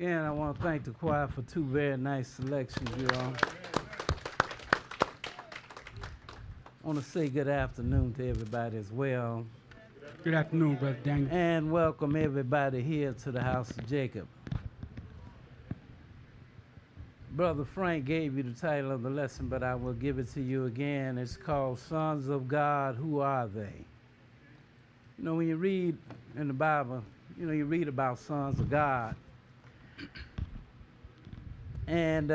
Again, I want to thank the choir for two very nice selections, you all. I want to say good afternoon to everybody as well. Good afternoon, Brother Daniel. And welcome everybody here to the House of Jacob. Brother Frank gave you the title of the lesson, but I will give it to you again. It's called Sons of God, Who Are They? You know, when you read in the Bible, you know, you read about sons of God. And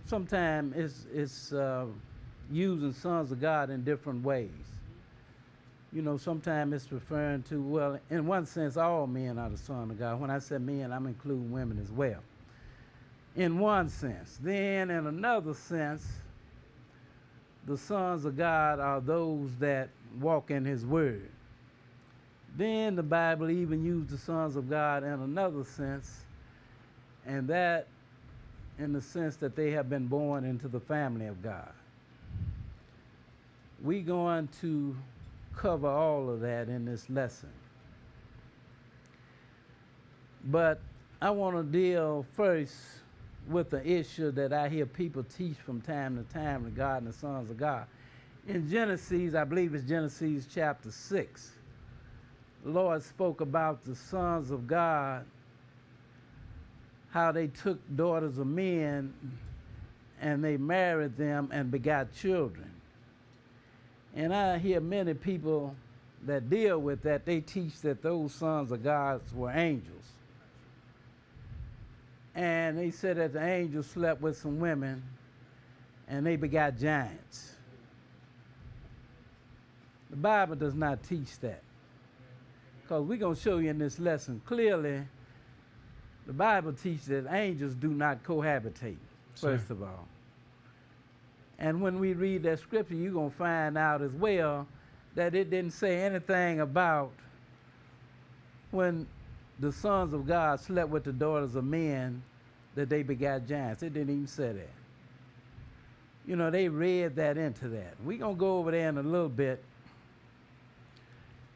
sometimes it's using sons of God in different ways. You know, sometimes it's referring to, well, in one sense, all men are the son of God. When I say men, I'm including women as well. In one sense. Then in another sense, the sons of God are those that walk in his word. Then the Bible even used the sons of God in another sense, and that in the sense that they have been born into the family of God. We're going to cover all of that in this lesson. But I want to deal first with the issue that I hear people teach from time to time regarding the sons of God. In Genesis, I believe it's Genesis chapter 6, the Lord spoke about the sons of God, how they took daughters of men and they married them and begot children. And I hear many people that deal with that, they teach that those sons of God were angels. And they said that the angels slept with some women and they begot giants. The Bible does not teach that. Because we're going to show you in this lesson clearly, the Bible teaches that angels do not cohabitate, first of all. And when we read that scripture, you're going to find out as well that it didn't say anything about when the sons of God slept with the daughters of men that they begot giants. It didn't even say that. You know, they read that into that. We're going to go over there in a little bit,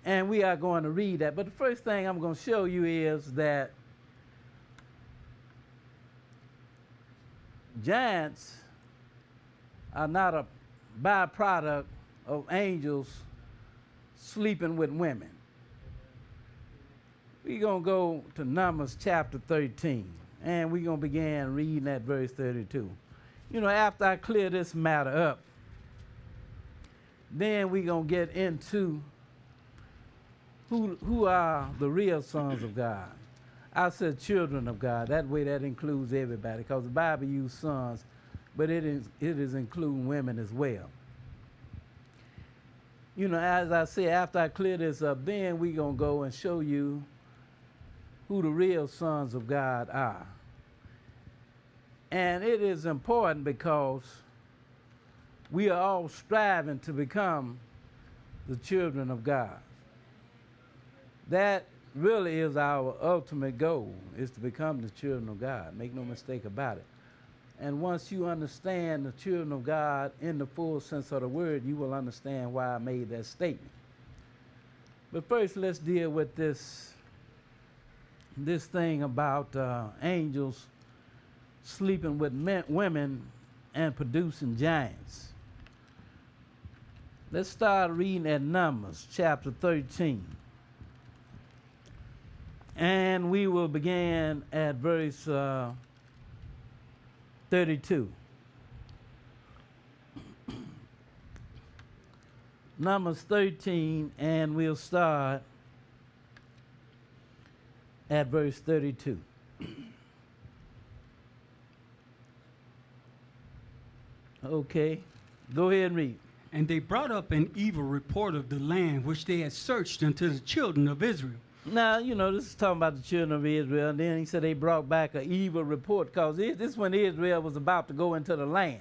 and we are going to read that. But the first thing I'm going to show you is that giants are not a byproduct of angels sleeping with women. We're going to go to Numbers chapter 13, and we're going to begin reading at verse 32. You know, after I clear this matter up, then we're going to get into who are the real sons of God. I said children of God. That way that includes everybody, because the Bible uses sons, but it is including women as well. You know, as I said, after I clear this up, then we're going to go and show you who the real sons of God are. And it is important because we are all striving to become the children of God. That really is our ultimate goal, is to become the children of God. Make no mistake about it. And once you understand the children of God in the full sense of the word, you will understand why I made that statement. But first, let's deal with this thing about angels sleeping with women and producing giants. Let's start reading at Numbers chapter 13. And we will begin at verse 32. Numbers 13, and we'll start at verse 32. Okay, go ahead and read. And they brought up an evil report of the land which they had searched unto the children of Israel. Now, you know, this is talking about the children of Israel, and then he said they brought back an evil report, because this is when Israel was about to go into the land.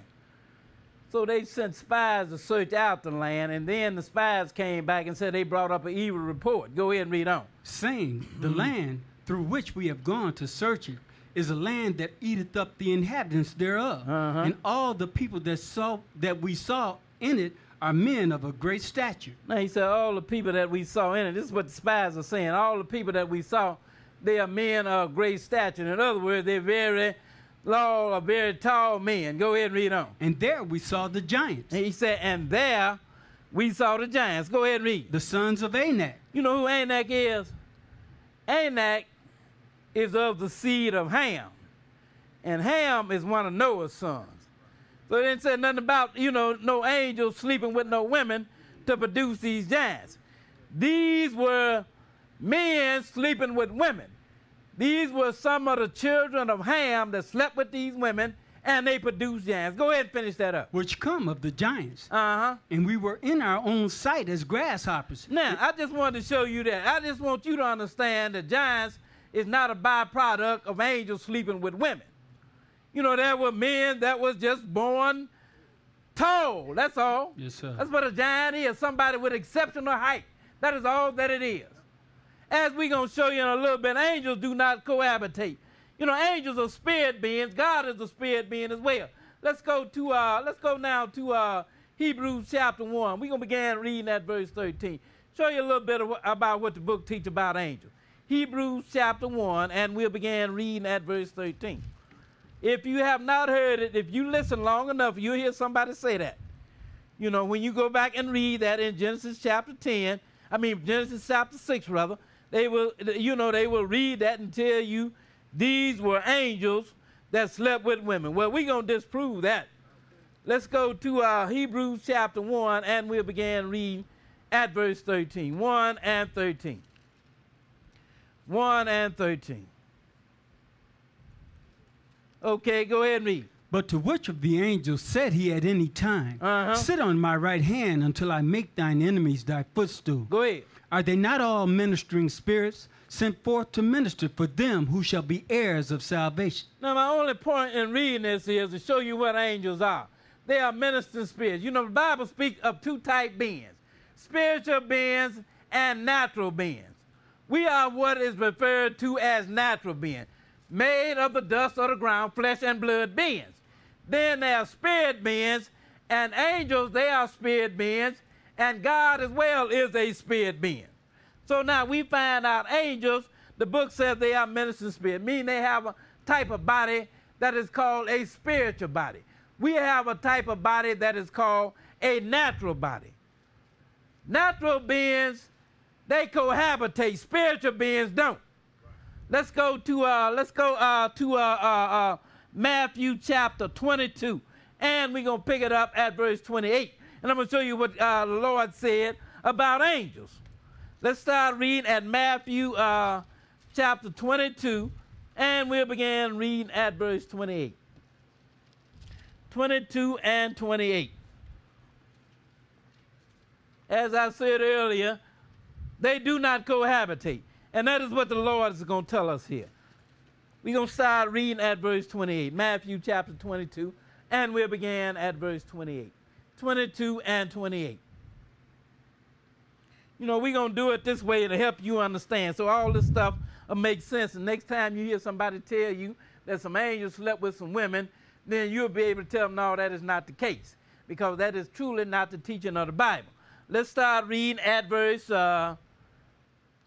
So they sent spies to search out the land, and then the spies came back and said they brought up an evil report. Go ahead and read on. Saying, the land through which we have gone to search it is a land that eateth up the inhabitants thereof. And all the people that we saw in it are men of a great stature. Now he said all the people that we saw in it, this is what the spies are saying, all the people that we saw, they are men of great stature. In other words, they're very long, very tall men. Go ahead and read on. And there we saw the giants. And he said, and there we saw the giants. Go ahead and read. The sons of Anak. You know who Anak is? Anak is of the seed of Ham. And Ham is one of Noah's sons. So it didn't say nothing about, no angels sleeping with no women to produce these giants. These were men sleeping with women. These were some of the children of Ham that slept with these women, and they produced giants. Go ahead and finish that up. Which come of the giants. Uh-huh. And we were in our own sight as grasshoppers. Now, I just wanted to show you that. I just want you to understand that giants is not a byproduct of angels sleeping with women. There were men that was just born tall. That's all. Yes, sir. That's what a giant is, somebody with exceptional height. That is all that it is. As we're going to show you in a little bit, angels do not cohabitate. Angels are spirit beings. God is a spirit being as well. Let's go now to Hebrews chapter 1. We're going to begin reading at verse 13. Show you a little bit about what the book teaches about angels. Hebrews chapter 1, and we'll begin reading at verse 13. If you have not heard it, if you listen long enough, you'll hear somebody say that. When you go back and read that in Genesis chapter 6, rather, they will read that and tell you these were angels that slept with women. Well, we're going to disprove that. Let's go to Hebrews chapter 1, and we'll begin reading at verse 13. 1 and 13. 1 and 13. Okay, go ahead and read. But to which of the angels said he at any time, sit on my right hand until I make thine enemies thy footstool? Go ahead. Are they not all ministering spirits sent forth to minister for them who shall be heirs of salvation? Now, my only point in reading this is to show you what angels are. They are ministering spirits. The Bible speaks of two type beings, spiritual beings and natural beings. We are what is referred to as natural beings, made of the dust of the ground, flesh and blood beings. Then there are spirit beings, and angels, they are spirit beings, and God as well is a spirit being. So now we find out angels, the book says they are ministering spirit, meaning they have a type of body that is called a spiritual body. We have a type of body that is called a natural body. Natural beings, they cohabitate. Spiritual beings don't. Let's go to Matthew chapter 22, and we're going to pick it up at verse 28. And I'm going to show you what the Lord said about angels. Let's start reading at Matthew chapter 22, and we'll begin reading at verse 28. 22 and 28. As I said earlier, they do not cohabitate. And that is what the Lord is going to tell us here. We're going to start reading at verse 28. Matthew chapter 22, and we'll begin at verse 28. 22 and 28. We're going to do it this way to help you understand. So all this stuff will make sense. And next time you hear somebody tell you that some angels slept with some women, then you'll be able to tell them, no, that is not the case. Because that is truly not the teaching of the Bible. Let's start reading at verse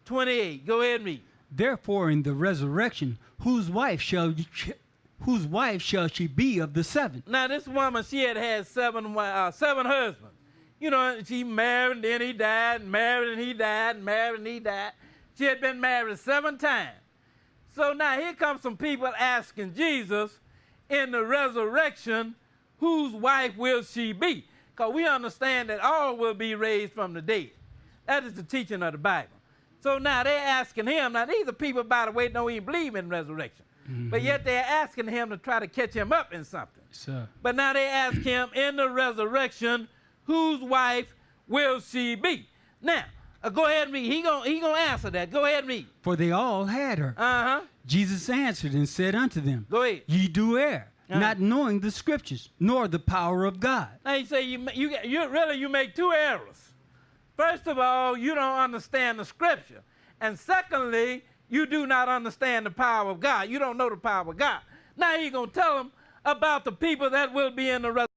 28. Go ahead and read. Therefore, in the resurrection, whose wife shall she be of the seven? Now, this woman, she had seven husbands. She married, and then he died, and married, and he died, and married, and he died. She had been married 7 times. So now here comes some people asking Jesus, in the resurrection, whose wife will she be? Because we understand that all will be raised from the dead. That is the teaching of the Bible. So now they're asking him. Now these are people, by the way, don't even believe in resurrection. But yet they're asking him to try to catch him up in something. Sir. But now they ask him, in the resurrection, whose wife will she be? Now, go ahead and read. He gonna answer that. Go ahead and read. For they all had her. Jesus answered and said unto them, Go ahead. Ye do err, not knowing the scriptures, nor the power of God. Now you say you make 2 errors. First of all, you don't understand the scripture. And secondly, you do not understand the power of God. You don't know the power of God. Now you're going to tell them about the people that will be in the resurrection.